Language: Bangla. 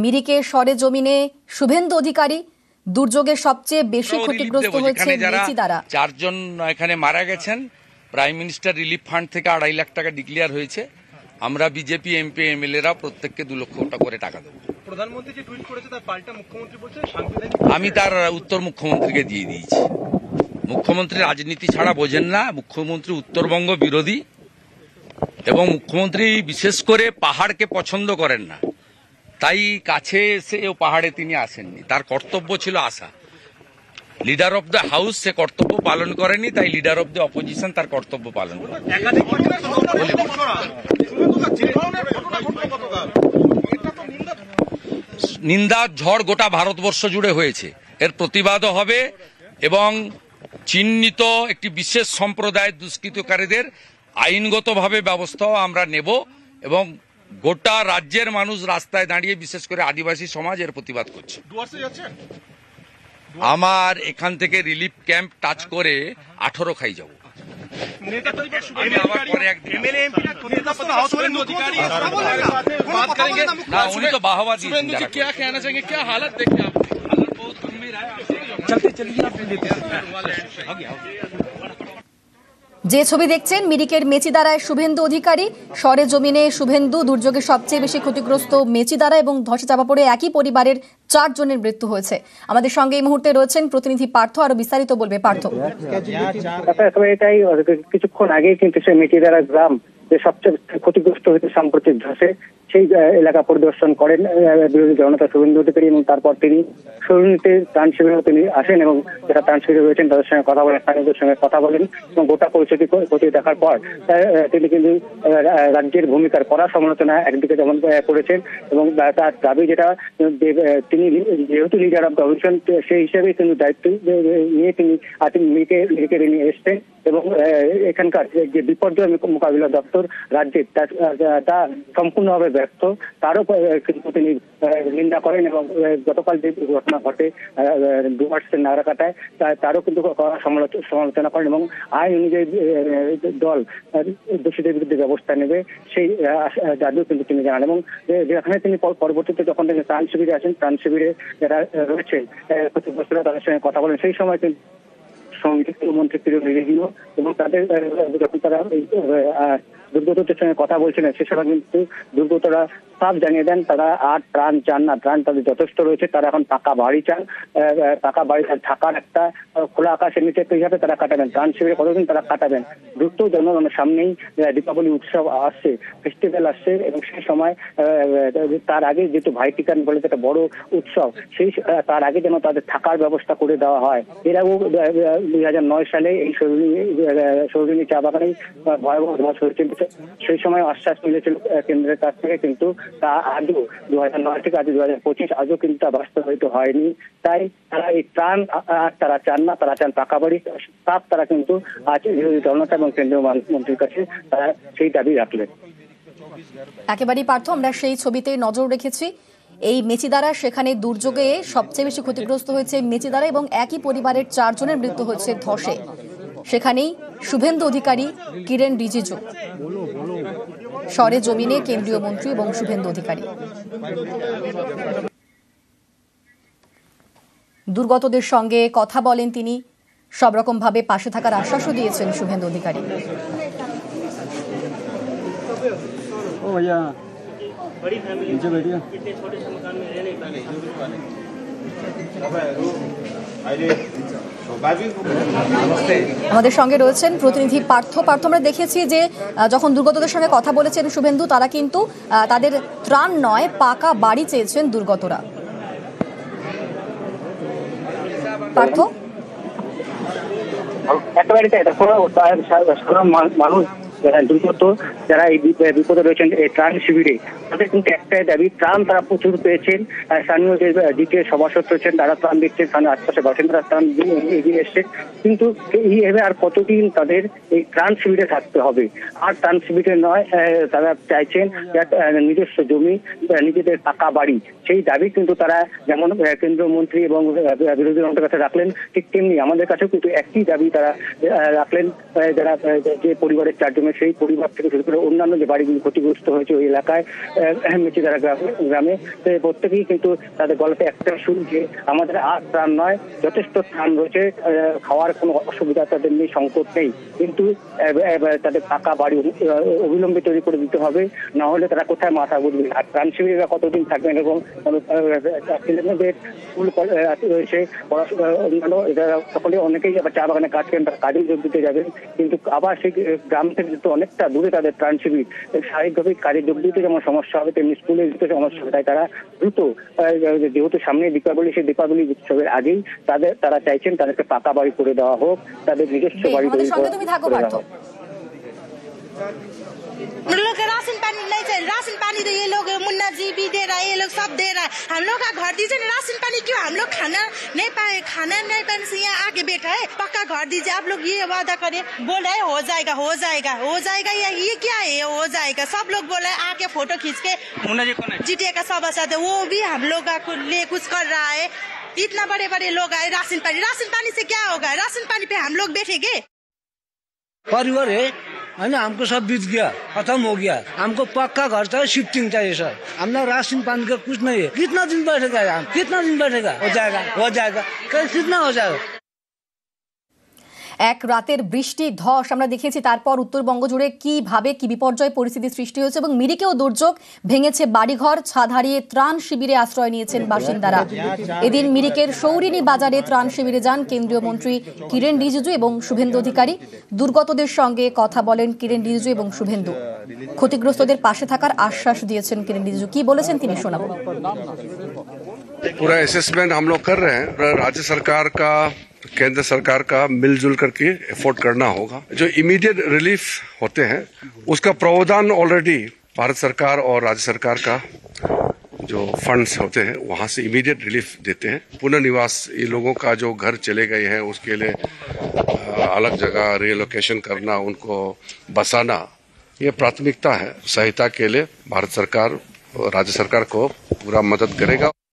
মিরিকের সরেজমিনে শুভেন্দু অধিকারী, দুর্যোগে সবচেয়ে বেশি ক্ষতিগ্রস্ত হয়েছে মেচিদারা। 4 জন এখানে মারা গেছেন। প্রাইম মিনিস্টার রিলিফ ফান্ড থেকে 2.5 লাখ টাকা ডিক্লেয়ার হয়েছে। আমরা বিজেপি এমপি এমএলএরা প্রত্যেককে 2 লক্ষ টাকা করে টাকা দেবো। প্রধানমন্ত্রী যে টুইট করেছে তার পাল্টা মুখ্যমন্ত্রী বলছে সাংবিধানিক। আমি তার উত্তর মুখ্যমন্ত্রীকে দিয়ে দিয়েছি। মুখ্যমন্ত্রী রাজনীতি ছাড়া বোঝেন না। মুখ্যমন্ত্রী উত্তরবঙ্গ বিরোধী এবং মুখ্যমন্ত্রী বিশেষ করে পাহাড়কে পছন্দ করেন না। তাই কাছে এসে পাহাড়ে তিনি আসেননি। তার কর্তব্য ছিল আসা। লিডার অফ দ্য হাউস সে কর্তব্য পালন করেনি, তাই লিডার অফ দ্য অপোজিশন তার কর্তব্য পালন করে। নিন্দার ঝড় গোটা ভারতবর্ষ জুড়ে হয়েছে। এর প্রতিবাদও হবে এবং চিহ্নিত একটি বিশেষ সম্প্রদায়ের দুষ্কৃতকারীদের আইনগতভাবে ব্যবস্থাও আমরা নেব এবং গোটা রাজ্যের মানুষ রাস্তায় দাঁড়িয়ে বিশেষ করে আদিবাসী সমাজ এর প্রতিবাদ করছে। আমার এখান থেকে রিলিফ ক্যাম্প টাচ করে 18 খাই যাব। উনি তো বাহবা দিয়েছেন। যে ছবি দেখছেন মিরিকের মেচিদারায় শুভেন্দু অধিকারী, সরেজমিনে শুভেন্দু, দুর্যোগে সবচেয়ে বেশি ক্ষতিগ্রস্ত মেচিদারা এবং ধসে চাপা পড়ে একই পরিবারের 4 জনের মৃত্যু হয়েছে। আমাদের সঙ্গে এই মুহূর্তে রয়েছেন প্রতিনিধি পার্থ, আরো বিস্তারিত বলবে পার্থ। এটাই কিছুক্ষণ আগেই কিন্তু সেই মেচিদারা গ্রাম যে সবচেয়ে ক্ষতিগ্রস্ত হয়েছে সাম্প্রতিক ধসে, সেই এলাকা পরিদর্শন করেন বিরোধী জনতা শুভেন্দু অধিকারী এবং তারপর তিনি সরুণীতে ত্রাণ শিবিরে তিনি আসেন এবং যারা ত্রাণ শিবিরে রয়েছেন তাদের সঙ্গে কথা বলেন, স্থানীয়দের সঙ্গে কথা বলেন এবং গোটা পরিস্থিতি দেখার পর তিনি কিন্তু রাজ্যের ভূমিকার কড়া সমালোচনা একদিকে যেমন করেছেন এবং তার দাবি যেটা তিনি যেহেতু লিডার অফ দ্য অপোজিশন সেই হিসেবে কিন্তু দায়িত্ব নিয়ে তিনি মিরিকে নিয়ে এসছেন এবং এখানকার যে বিপর্যয় মোকাবিলা দপ্তর রাজ্যের তা সম্পূর্ণভাবে ব্যর্থ, তারও কিন্তু তিনি নিন্দা করেন এবং গতকাল যে ঘটনা ঘটে ডুয়ার্সের নাগরাকাটায় তারও কিন্তু সমালোচনা করেন এবং আইন অনুযায়ী দল দোষীদের বিরুদ্ধে ব্যবস্থা নেবে সেই দাবিও কিন্তু তিনি জানান এবং যেখানে তিনি পরবর্তীতে যখন তিনি ত্রাণ শিবিরে আসেন, ত্রাণ শিবিরে যারা রয়েছেন ক্ষতিগ্রস্তরা তাদের সঙ্গে কথা বলেন, সেই সময় কিন্তু সংযুক্ত মন্ত্রী কিরণ রিজিজু এবং তাদের যখন তারা দুর্গতদের সঙ্গে কথা বলছিলেন সে সময় কিন্তু দুর্গতরা সাফ জানিয়ে দেন তারা আর ত্রাণ চান না, ত্রাণ তাদের যথেষ্ট রয়েছে, তারা এখন পাকা বাড়ি চান, পাকা বাড়ি থাকার একটা খোলা আকাশের নিচে হিসাবে তারা কাটাবেন। ত্রাণ শিবিরে কতদিন তারা কাটাবেন? দ্রুত জনগণের সামনেই দীপাবলি উৎসব আসছে, ফেস্টিভ্যাল আসছে এবং সেই সময় তার আগে যেহেতু ভাইটিকান বলে একটা বড় উৎসব, সেই তার আগে যেন তাদের থাকার ব্যবস্থা করে দেওয়া হয়। এর আগেও 2009 সালে এই সরুণী চা বাগানে ভয়াবহ ধস হয়েছিল, সেই সময় আশ্বাস মিলেছিল কেন্দ্রের কাছ থেকে, কিন্তু তা আজও 2009 থেকে আজ 2025 আজও কিন্তু তা বাস্তবায়িত হয়নি। তাই তারা এই ত্রাণ তারা চান না, তারা চান পাকা বাড়ি। তারা কিন্তু আজ বিরোধী দলনেতা এবং কেন্দ্রীয় মন্ত্রীর কাছে তারা সেই দাবি রাখলেন। একেবারেই পার্থ, আমরা সেই ছবিতে নজর রেখেছি। এই মেচিদারা, সেখানে দুর্যোগে সবচেয়ে বেশি ক্ষতিগ্রস্ত হয়েছে মেচিদারা এবং একই পরিবারের 4 জনের মৃত্যু হয়েছে ধসে। সেখানেই শুভেন্দু অধিকারী, কিরণ রিজিজু, সরেজমিনে কেন্দ্রীয় মন্ত্রী এবং শুভেন্দু অধিকারী। দুর্গতদের সঙ্গে কথা বলেন তিনি, সব রকম ভাবে পাশে থাকার আশ্বাসও দিয়েছেন শুভেন্দু অধিকারী। আমাদের সঙ্গে রয়েছেন প্রতিনিধি পার্থ। আমরা দেখেছি যে যখন দুর্গতদের সঙ্গে কথা বলেছেন শুভেন্দু, তারা কিন্তু তাদের ত্রাণ নয় পাকা বাড়ি চেয়েছেন দুর্গতরা। পার্থ, একেবারে মানুষ যারা দুর্গত, যারা এই বিপদে রয়েছেন এই ত্রাণ শিবিরে, তাদের কিন্তু একটাই দাবি, ত্রাণ তারা প্রচুর পেয়েছেন। স্থানীয় যে দ্বিতীয় সভাসদ রয়েছেন তারা ত্রাণ দিচ্ছেন, স্থানীয় আশপাশে বাসিন্দারা ত্রাণ এগিয়ে এসছেন, কিন্তু এইভাবে আর কতদিন তাদের এই ত্রাণ শিবিরে থাকতে হবে? আর ত্রাণ শিবিরে নয়, তারা চাইছেন নিজস্ব জমি, নিজেদের পাকা বাড়ি। সেই দাবি কিন্তু তারা যেমন কেন্দ্রীয় মন্ত্রী এবং বিরোধী দলের কাছে রাখলেন, ঠিক তেমনি আমাদের কাছেও কিন্তু একই দাবি তারা রাখলেন, যারা যে পরিবারের 4 জনের সেই পরিবার থেকে শুরু করে অন্যান্য যে বাড়িগুলি ক্ষতিগ্রস্ত হয়েছে ওই এলাকায় মেচিদারা গ্রামে প্রত্যেকেই কিন্তু তাদের গলাতে একটা সুর যে আমাদের আর ত্রাণ নয়, যথেষ্ট ত্রাণ রয়েছে, খাওয়ার কোনো অসুবিধা তাদের নেই, সংকট নেই, কিন্তু তাদের পাকা বাড়ি অবিলম্বে তৈরি করে দিতে হবে, না হলে তারা কোথায় মাথা গুঁজবে। আর ত্রাণ শিবিরেরা কতদিন থাকবেন এবং ছেলেমেয়েদের স্কুল রয়েছে, পড়াশোনা অন্যান্য এরা সকলে অনেকেই আবার চা বাগানে কাজ করেন, তারা কাজে যোগ দিতে যাবেন, কিন্তু আবার সেই গ্রাম থেকে যেহেতু অনেকটা দূরে তাদের ত্রাণ শিবির, স্বাভাবিকভাবে কাজে যোগ দিতে যেমন সমস্যা হবে তেমনি স্কুলে যেতে সমস্যা হবে। তাই তারা দ্রুত, যেহেতু সামনে দীপাবলি, সেই দীপাবলি উৎসবের আগেই তারা চাইছেন তাদেরকে পাকা বাড়ি করে দেওয়া হোক, তাদের নিজস্ব বাড়ি তৈরি করে দেওয়া হোক। हम लोग का राशन पानी नहीं चाहिए, राशन पानी तो ये लोग मुन्ना जी भी दे रहा है, ये लोग सब दे रहा है, हम लोग का घर दीजिए ना, राशन पानी क्यों, हम लोग खाना नहीं पाने से यहाँ आके बैठा है, पक्का घर दीजिए। आप लोग ये वादा करिए, बोल रहे हो जाएगा हो जाएगा हो जाएगा, ये क्या है हो जाएगा, सब लोग बोल रहे हैं, आके फोटो खींच के मुन्ना जी कौन है? जीटीए का सभासद है, वो भी हम लोग का लिए कुछ कर रहा है। इतना बड़े बड़े लोग आए, राशन पानी से क्या होगा, राशन पानी पे हम लोग बैठेंगे। परिवार है ना, हमको सब बीत गया, खत्म हो गया, हमको पक्का घर चाहिए, शिफ्टिंग चाहिए सर, हमने राशन पानी का कुछ नहीं है। कितना दिन बैठेगा हम, कितना दिन बैठेगा, हो जाएगा कितना हो जाएगा। এক রাতের বৃষ্টি ধস আমরা দেখেছি, তারপর উত্তরবঙ্গ জুড়ে কিভাবে কি বিপর্যয় পরিস্থিতি সৃষ্টি হয়েছে এবং মিরিকেও দুর্যোগ, ভেঙেছে বাড়িঘর, ছাদ হারিয়ে ত্রাণ শিবিরে আশ্রয় নিয়েছেন বাসিন্দারা। এদিন মিরিকের সৌরিনী বাজারে ত্রাণ শিবিরে যান কেন্দ্রীয় মন্ত্রী কিরেন রিজিজু এবং শুভেন্দু অধিকারী। দুর্গতদের সঙ্গে কথা বলেন কিরেন রিজিজু এবং শুভেন্দু। ক্ষতিগ্রস্তদের পাশে থাকার আশ্বাস দিয়েছেন কিরেন রিজিজু। কি বলেছেন তিনি শোনাবো। पूरा असेसमेंट हम लोग कर रहे हैं, राज्य सरकार का, केंद्र सरकार का मिलजुल करके एफोर्ड करना होगा। जो इमीडिएट रिलीफ होते हैं उसका प्रावधान ऑलरेडी भारत सरकार और राज्य सरकार का जो फंड्स होते हैं वहां से इमीडिएट रिलीफ देते हैं। पुनर्निवास, ये लोगों का जो घर चले गए हैं उसके लिए अलग जगह रिलोकेशन करना, उनको बसाना, ये प्राथमिकता है। सहायता के लिए भारत सरकार राज्य सरकार को पूरा मदद करेगा।